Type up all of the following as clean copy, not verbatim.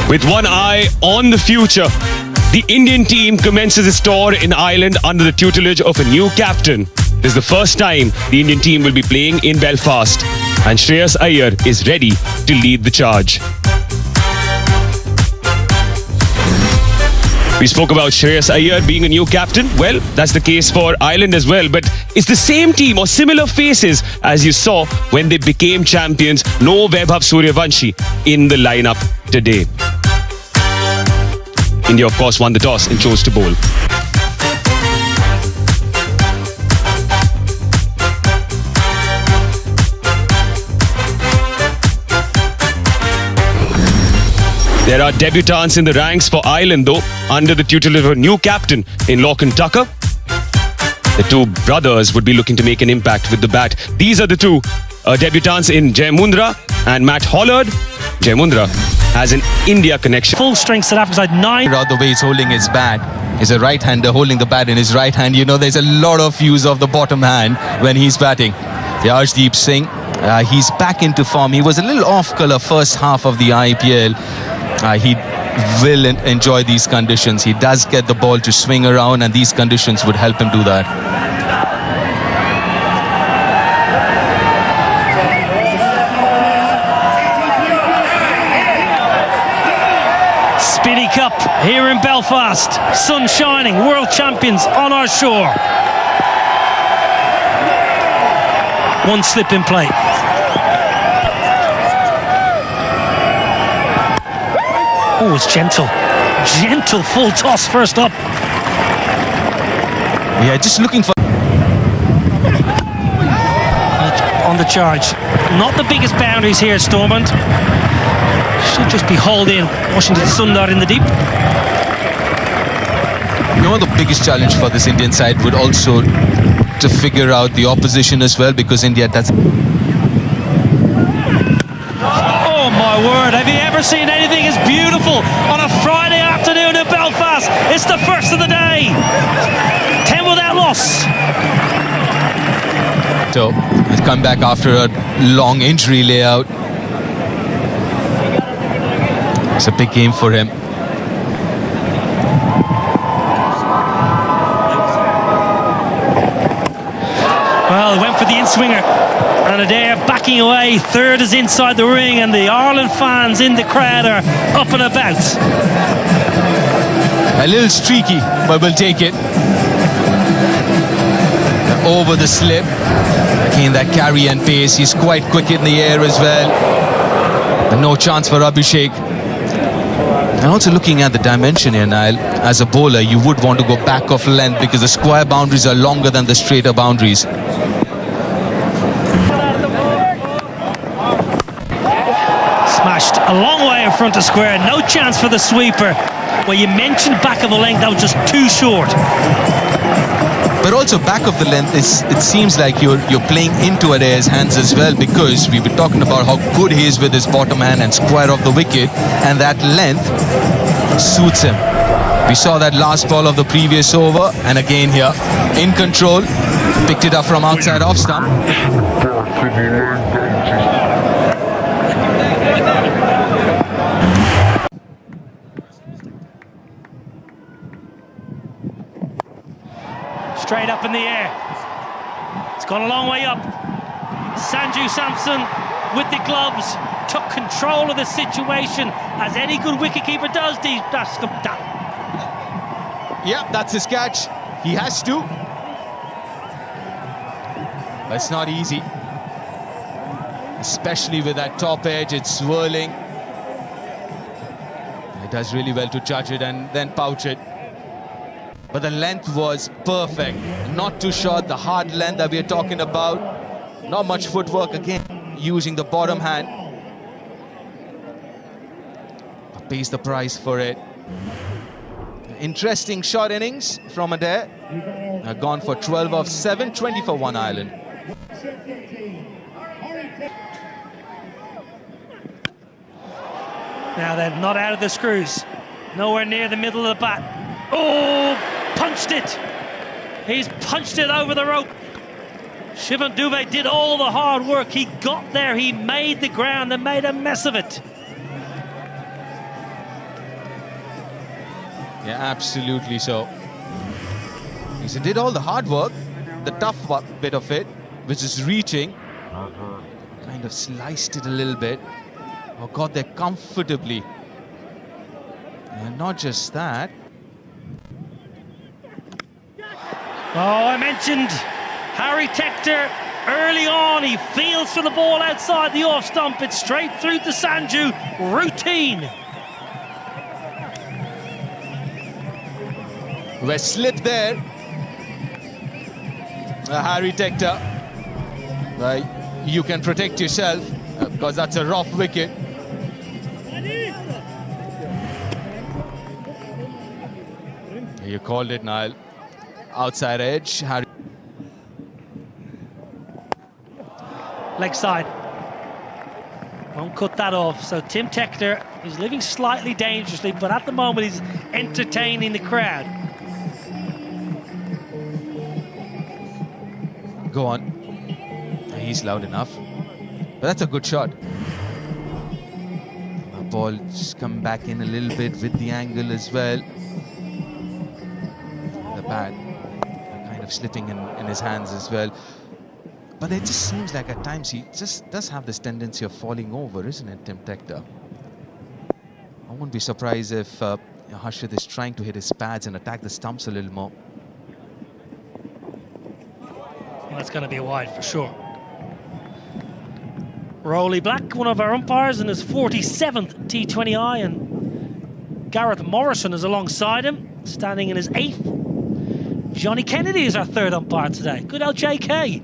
With one eye on the future, the Indian team commences its tour in Ireland under the tutelage of a new captain. This is the first time the Indian team will be playing in Belfast, and Shreyas Iyer is ready to lead the charge. We spoke about Shreyas Iyer being a new captain. Well, that's the case for Ireland as well. But it's the same team or similar faces as you saw when they became champions. No Vaibhav Suryavanshi in the lineup today. India, of course, won the toss and chose to bowl. There are debutants in the ranks for Ireland, though, under the tutelage of a new captain in Lachlan Tucker. The two brothers would be looking to make an impact with the bat. These are the two debutants in Jay Mundra and Matt Hollard. Jay Mundra has an India connection. Full strength South Africa side 9. The way he's holding his bat. He's a right-hander holding the bat in his right hand. You know, there's a lot of use of the bottom hand when he's batting. Arshdeep Singh, he's back into form. He was a little off-colour first half of the IPL. He will enjoy these conditions. He does get the ball to swing around, and these conditions would help him do that. Speedy Cup here in Belfast. Sun shining, world champions on our shore. One slip in play. Oh, it's gentle. Gentle full toss first up. Yeah, just looking for... On the charge. Not the biggest boundaries here, Stormont. Should just be hauled in. Washington Sundar in the deep. You know, the biggest challenge for this Indian side would also to figure out the opposition as well, because India does... Oh my word, have you ever seen anything as beautiful on a Friday afternoon in Belfast? It's the first of the day. 10 without loss. So he's come back after a long injury layout. It's a big game for him. Well, he went for the in-swinger, and Adair backing away. Third is inside the ring, and the Ireland fans in the crowd are up and about. A little streaky, but we'll take it. Over the slip. Again, that carry and pace. He's quite quick in the air as well. And no chance for Abhishek. And also looking at the dimension here, Niall, as a bowler, you would want to go back of length because the square boundaries are longer than the straighter boundaries. Smashed a long way in front of square. No chance for the sweeper. Well, you mentioned back of the length, that was just too short. But also back of the length, it seems like you're playing into Adair's hands as well, because we were talking about how good he is with his bottom hand and square of the wicket, and that length suits him. We saw that last ball of the previous over, and again here, in control, picked it up from outside off stump. Straight up in the air. It's gone a long way up. Sanju Samson with the gloves took control of the situation, as any good wicketkeeper does. Yeah, that's his catch. He has to. That's not easy. Especially with that top edge, it's swirling. He does really well to judge it and then pouch it. But the length was perfect. Not too short, the hard length that we're talking about. Not much footwork again, using the bottom hand. Pays the price for it. Interesting short innings from Adair. Gone for 12 of 7, 20 for 1 Ireland. Now they're not out of the screws. Nowhere near the middle of the bat. Oh, punched it. He's punched it over the rope. Shivan Dubey did all the hard work. He got there, he made the ground and made a mess of it. Yeah, absolutely so. He did all the hard work, the tough bit of it, which is reaching. Kind of sliced it a little bit. Oh, got there comfortably. And not just that. Oh, I mentioned Harry Tector early on. He feels for the ball outside the off stump. It's straight through to Sanju. Routine. We're slipped there. Harry Tector. You can protect yourself because that's a rough wicket. You called it, Niall. Outside edge. Harry. Leg side. Won't cut that off. So Tim Tector is living slightly dangerously, but at the moment he's entertaining the crowd. Go on. He's loud enough. But that's a good shot. The ball just come back in a little bit with the angle as well. The bat kind of slipping in his hands as well. But it just seems like at times he just does have this tendency of falling over, isn't it, Tim Tector? I wouldn't be surprised if Harshit is trying to hit his pads and attack the stumps a little more. Well, that's going to be a wide for sure. Rowley Black, one of our umpires, in his 47th T20I, and Gareth Morrison is alongside him, standing in his 8th. Johnny Kennedy is our 3rd umpire today. Good old JK.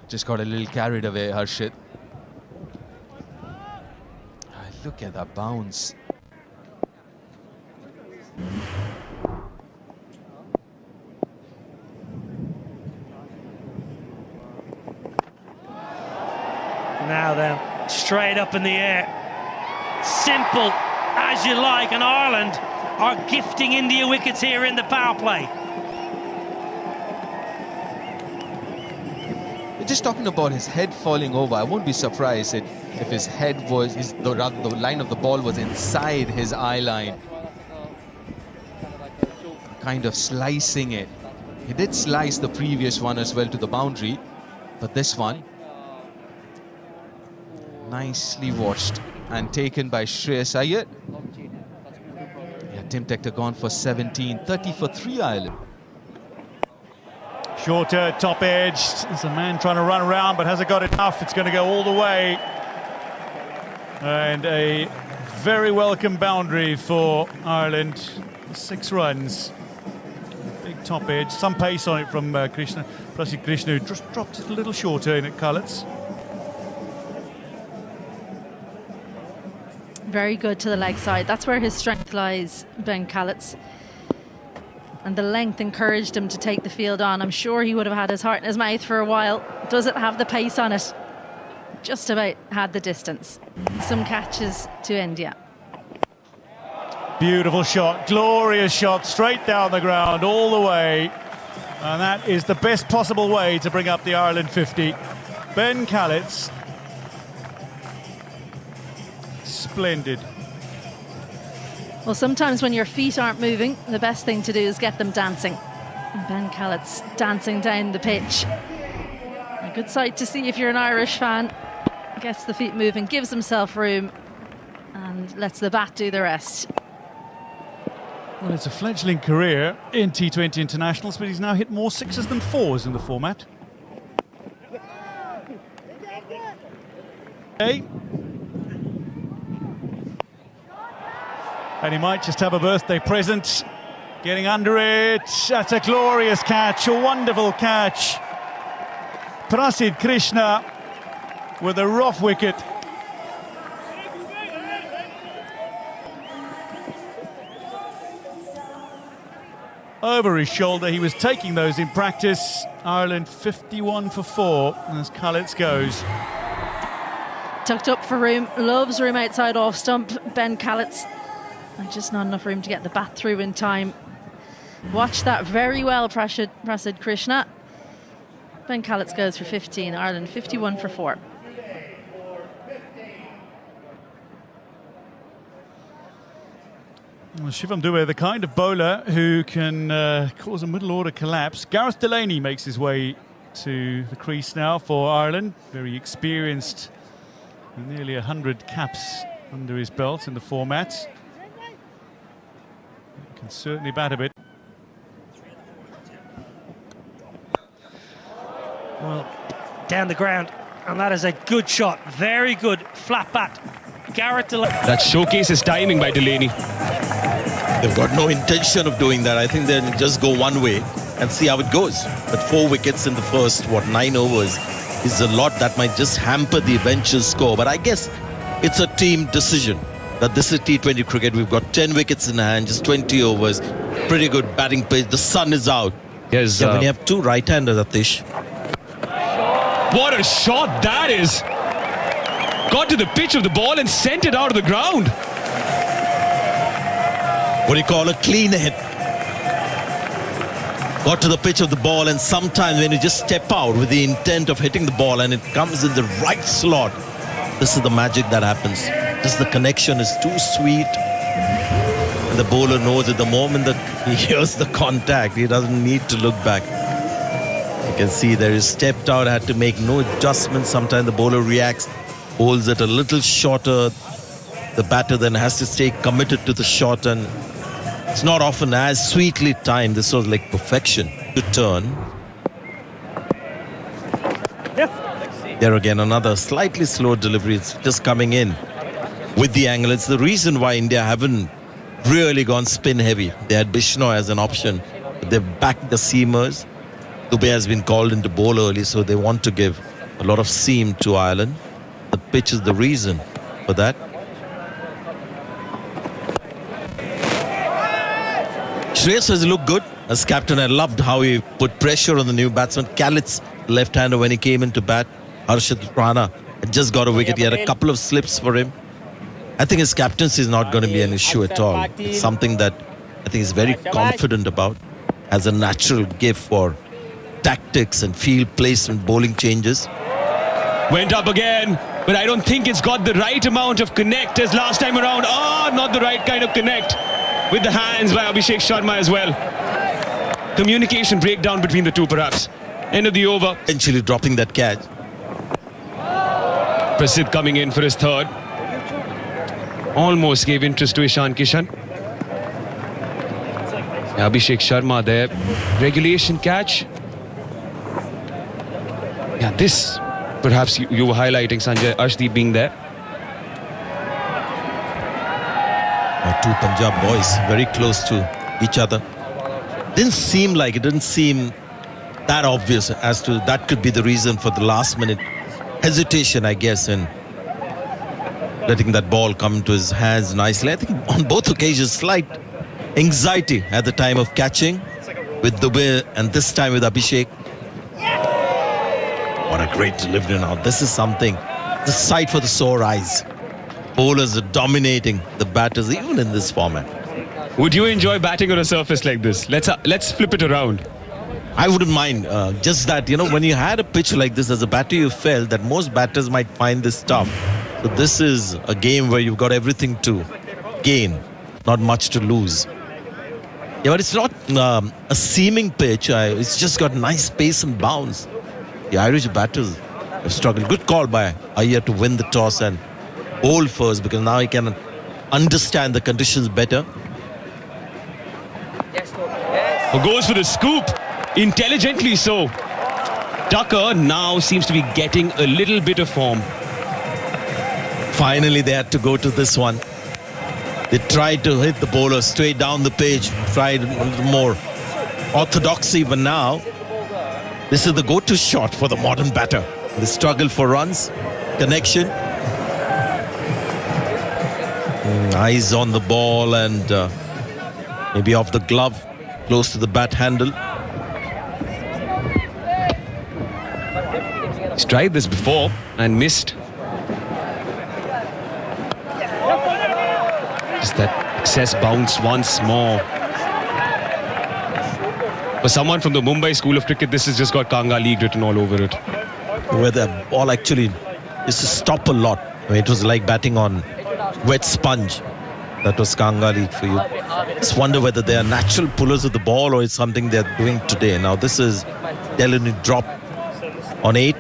Just got a little carried away, Harshit. Look at that bounce. Now then, straight up in the air. Simple as you like, and Ireland are gifting India wickets here in the power play. Just talking about his head falling over, I won't be surprised if his head was, the line of the ball was inside his eye line. Kind of slicing it. He did slice the previous one as well to the boundary, but this one, nicely watched and taken by Shreyas Iyer. Yeah, Tim Tector gone for 17, 30 for 3 Ireland. Shorter, top edge. There's a man trying to run around, but hasn't got enough. It's going to go all the way. And a very welcome boundary for Ireland. 6 runs. Big top edge. Some pace on it from Krishna. Prasid Krishna, who just dropped it a little shorter in at Hilights. Very good to the leg side. That's where his strength lies, Ben Hilights. And the length encouraged him to take the field on. I'm sure he would have had his heart in his mouth for a while. Does it have the pace on it? Just about had the distance. Some catches to India. Beautiful shot, glorious shot, straight down the ground, all the way. And that is the best possible way to bring up the Ireland 50. Ben Hilights. Splendid. Well, sometimes when your feet aren't moving, the best thing to do is get them dancing. And Ben Hilights dancing down the pitch. A good sight to see if you're an Irish fan. Gets the feet moving, gives himself room, and lets the bat do the rest. Well, it's a fledgling career in T20 internationals, but he's now hit more 6s than 4s in the format. Okay. And he might just have a birthday present. Getting under it. That's a glorious catch, a wonderful catch. Prasid Krishna with a rough wicket. Over his shoulder, he was taking those in practice. Ireland 51 for 4 as Hilights goes. Tucked up for room, loves room outside off stump, Ben Hilights. And just not enough room to get the bat through in time. Watch that very well, Prasid Krishna. Ben Hilights goes for 15, Ireland 51 for 4. Well, Shivam Dube, the kind of bowler who can cause a middle order collapse. Gareth Delaney makes his way to the crease now for Ireland. Very experienced, nearly 100 caps under his belt in the format. He can certainly bat a bit. Well, down the ground, and that is a good shot. Very good flat bat. Gareth Delaney. That showcases timing by Delaney. They've got no intention of doing that. I think they'll just go one way and see how it goes. But 4 wickets in the first, 9 overs is a lot that might just hamper the eventual score. But I guess it's a team decision that this is T20 cricket. We've got 10 wickets in hand, just 20 overs. Pretty good batting pace. The sun is out. Yes, when you have 2 right-handers, Atish. What a shot that is! Got to the pitch of the ball and sent it out of the ground. What do you call a clean hit? Got to the pitch of the ball, and sometimes when you just step out with the intent of hitting the ball and it comes in the right slot, this is the magic that happens. Just the connection is too sweet. And the bowler knows at the moment that he hears the contact, he doesn't need to look back. You can see there is stepped out, had to make no adjustments. Sometimes the bowler reacts, holds it a little shorter. The batter then has to stay committed to the shot, and it's not often as sweetly timed. This was like perfection. Good turn. There again, another slightly slow delivery. It's just coming in with the angle. It's the reason why India haven't really gone spin heavy. They had Bishnoi as an option. They've backed the seamers. Dube has been called into bowl early, so they want to give a lot of seam to Ireland. The pitch is the reason for that. Shreyas has looked good as captain. I loved how he put pressure on the new batsman. Kalit's left-hander when he came into bat. Harshit Rana had just got a wicket. He had a couple of slips for him. I think his captaincy is not going to be an issue at all. It's something that I think he's very confident about. Has a natural gift for tactics and field placement, bowling changes. Went up again, but I don't think it's got the right amount of connect as last time around. Not the right kind of connect with the hands by Abhishek Sharma as well. Communication breakdown between the two perhaps. End of the over. Eventually dropping that catch. Prasidh coming in for his third. Almost gave interest to Ishan Kishan. Abhishek Sharma there. Regulation catch. Yeah, this perhaps you were highlighting, Sanjay, Arshdeep being there. Two Punjab boys very close to each other. Didn't seem that obvious as to that could be the reason for the last minute hesitation, I guess, in letting that ball come into his hands nicely. I think on both occasions slight anxiety at the time of catching with Dube and this time with Abhishek. What a great delivery now. This is something, the sight for the sore eyes. Bowlers are dominating the batters even in this format. Would you enjoy batting on a surface like this? Let's flip it around. I wouldn't mind. Just that, when you had a pitch like this as a batter, you felt that most batters might find this tough. So this is a game where you've got everything to gain, not much to lose. Yeah, but it's not a seaming pitch. It's just got nice pace and bounce. The Irish batters have struggled. Good call by Iyer to win the toss and bowl first, because now he can understand the conditions better. Goes for the scoop. Intelligently so. Tucker now seems to be getting a little bit of form. Finally, they had to go to this one. They tried to hit the bowler straight down the page, tried a little more orthodoxy, but now this is the go-to shot for the modern batter. The struggle for runs, connection. Eyes on the ball and maybe off the glove, close to the bat handle. He's tried this before and missed. Just that excess bounce once more. For someone from the Mumbai School of Cricket, this has just got Kanga League written all over it. Where the ball actually used to stop a lot. I mean, it was like batting on wet sponge. That was Kangali for you. Just wonder whether they are natural pullers of the ball or it's something they're doing today. Now this is Delany drop on 8.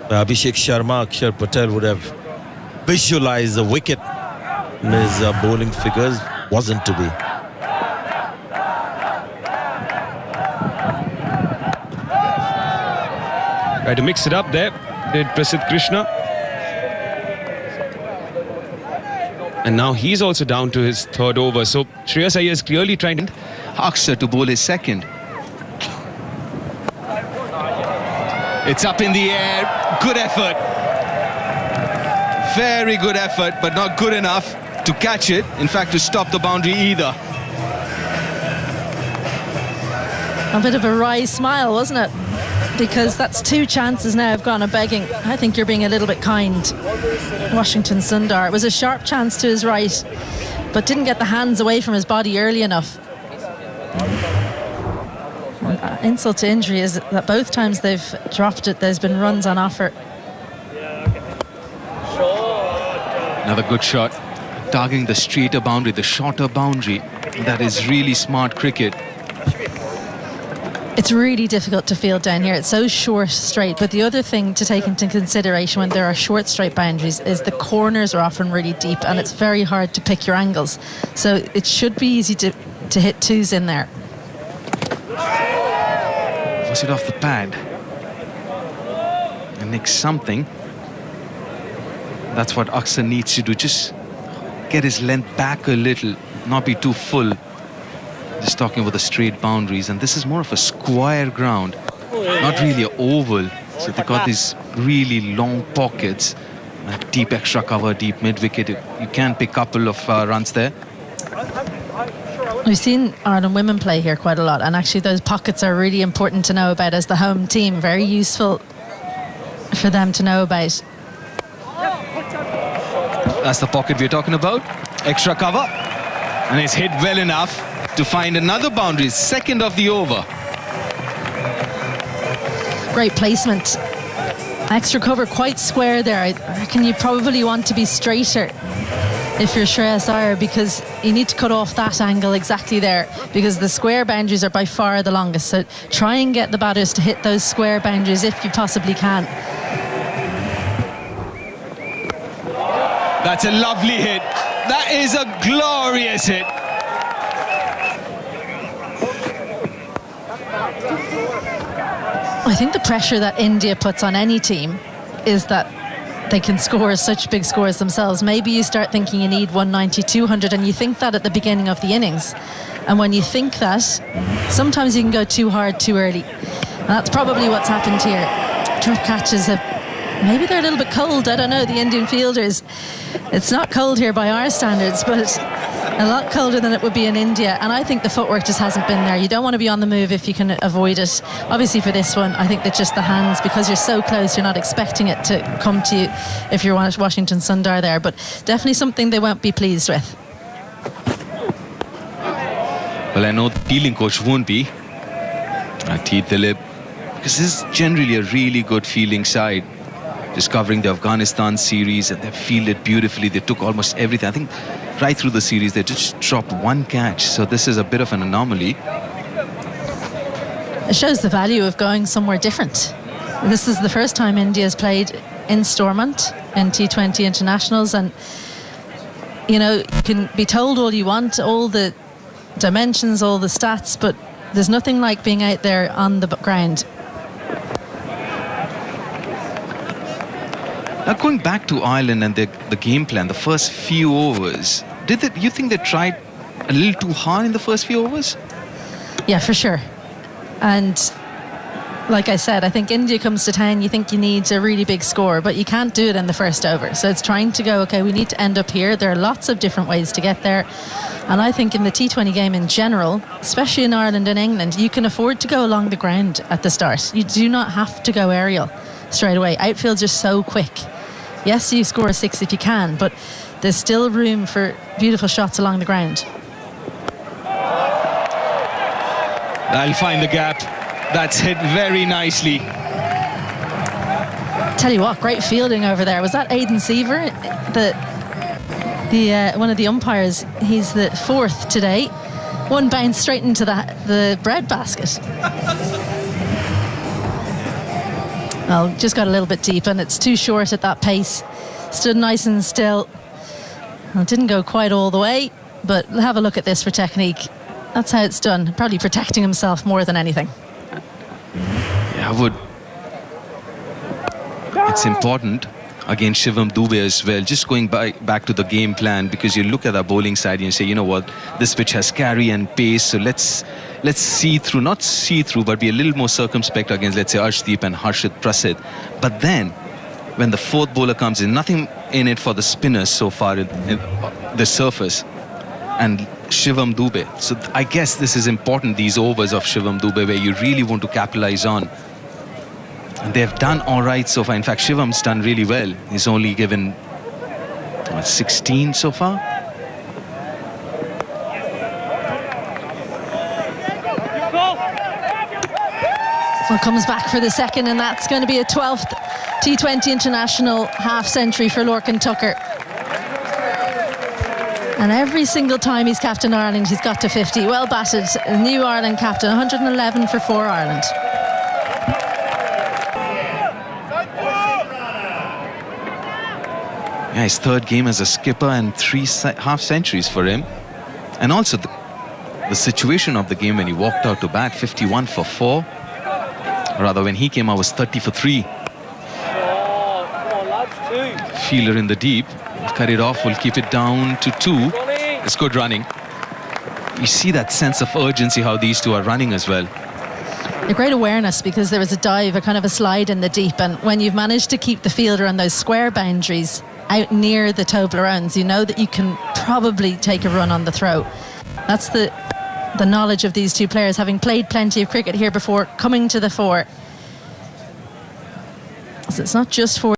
Abhishek Sharma, Akshar Patel would have visualized the wicket in his bowling figures. Wasn't to be. Tried to mix it up there, did Prasidh Krishna. And now he's also down to his 3rd over. So Shreyas Iyer is clearly trying to... Akshar to bowl his 2nd. It's up in the air. Good effort. Very good effort, but not good enough to catch it. In fact, to stop the boundary either. A bit of a wry smile, wasn't it? Because that's 2 chances now have gone a begging. I think you're being a little bit kind, Washington Sundar. It was a sharp chance to his right, but didn't get the hands away from his body early enough. Insult to injury is that both times they've dropped it, there's been runs on offer. Another good shot, targeting the straighter boundary, the shorter boundary. That is really smart cricket. It's really difficult to field down here. It's so short straight. But the other thing to take into consideration when there are short straight boundaries is the corners are often really deep and it's very hard to pick your angles. So it should be easy to hit 2s in there. Was it off the pad? And nick something. That's what Akshar needs to do. Just get his length back a little, not be too full. Just talking about the straight boundaries, and this is more of a square ground, not really an oval. So they got these really long pockets, deep extra cover, deep mid wicket. You can pick a couple of runs there. We've seen Ireland women play here quite a lot, and actually those pockets are really important to know about as the home team. Very useful for them to know about. That's the pocket we're talking about. Extra cover, and it's hit well enough to find another boundary, 2nd of the over. Great placement. Extra cover, quite square there. I reckon you probably want to be straighter if you're Shreyas Iyer, because you need to cut off that angle exactly there, because the square boundaries are by far the longest. So try and get the batters to hit those square boundaries if you possibly can. That's a lovely hit. That is a glorious hit. I think the pressure that India puts on any team is that they can score such big scores themselves. Maybe you start thinking you need 190, 200, and you think that at the beginning of the innings. And when you think that, sometimes you can go too hard too early. And that's probably what's happened here. Drop catches have... Maybe they're a little bit cold, I don't know, the Indian fielders. It's not cold here by our standards, but a lot colder than it would be in India. And I think the footwork just hasn't been there. You don't want to be on the move if you can avoid it. Obviously for this one, I think that just the hands, because you're so close, you're not expecting it to come to you if you're Washington Sundar there. But definitely something they won't be pleased with. Well, I know the fielding coach won't be. T Dilip, because this is generally a really good fielding side. Just covering the Afghanistan series, and they fielded beautifully. They took almost everything. I think right through the series, they just dropped 1 catch. So this is a bit of an anomaly. It shows the value of going somewhere different. This is the first time India's played in Stormont in T20 internationals, and you know, you can be told all you want, all the dimensions, all the stats, but there's nothing like being out there on the ground. Now going back to Ireland and the game plan, the first few overs, you think they tried a little too hard in the first few overs? Yeah, for sure. And like I said, I think India comes to town, you think you need a really big score, but you can't do it in the first over. So it's trying to go, okay, we need to end up here. There are lots of different ways to get there. And I think in the T20 game in general, especially in Ireland and England, you can afford to go along the ground at the start. You do not have to go aerial straight away. Outfields are so quick. Yes, you score a 6 if you can, but there's still room for beautiful shots along the ground. I'll find the gap. That's hit very nicely. Tell you what, great fielding over there. Was that Aidan Seaver? The one of the umpires. He's the fourth today. One bounced straight into the bread basket. Well, just got a little bit deep, and it's too short at that pace. Stood nice and still. Well, it didn't go quite all the way, but have a look at this for technique. That's how it's done. Probably protecting himself more than anything. Yeah, I would. It's important against Shivam Dubey as well. Just going back to the game plan, because you look at the bowling side and you say, you know what, this pitch has carry and pace, so let's see through, not see through, but be a little more circumspect against, let's say, Arshdeep and Harshit Prasid. But then, when the fourth bowler comes in, nothing in it for the spinners so far in the surface, and Shivam Dubey. So I guess this is important, these overs of Shivam Dubey, where you really want to capitalize on. And they've done all right so far. In fact, Shivam's done really well. He's only given 16 so far. Well, comes back for the second, and that's going to be a 12th T20 international half-century for Lorcan Tucker. And every single time he's captain Ireland, he's got to 50. Well batted, a new Ireland captain, 111 for Ireland. Yeah, his third game as a skipper and 3 half-centuries for him. And also the situation of the game when he walked out to bat, 51 for 4. Rather, when he came out, was 30 for 3. Fielder in the deep. We'll cut it off, we'll keep it down to 2. It's good running. You see that sense of urgency, how these two are running as well. A great awareness, because there was a dive, a kind of a slide in the deep, and when you've managed to keep the fielder on those square boundaries out near the Toblerones, you know that you can probably take a run on the throw. That's the knowledge of these two players, having played plenty of cricket here before, coming to the fore. So it's not just for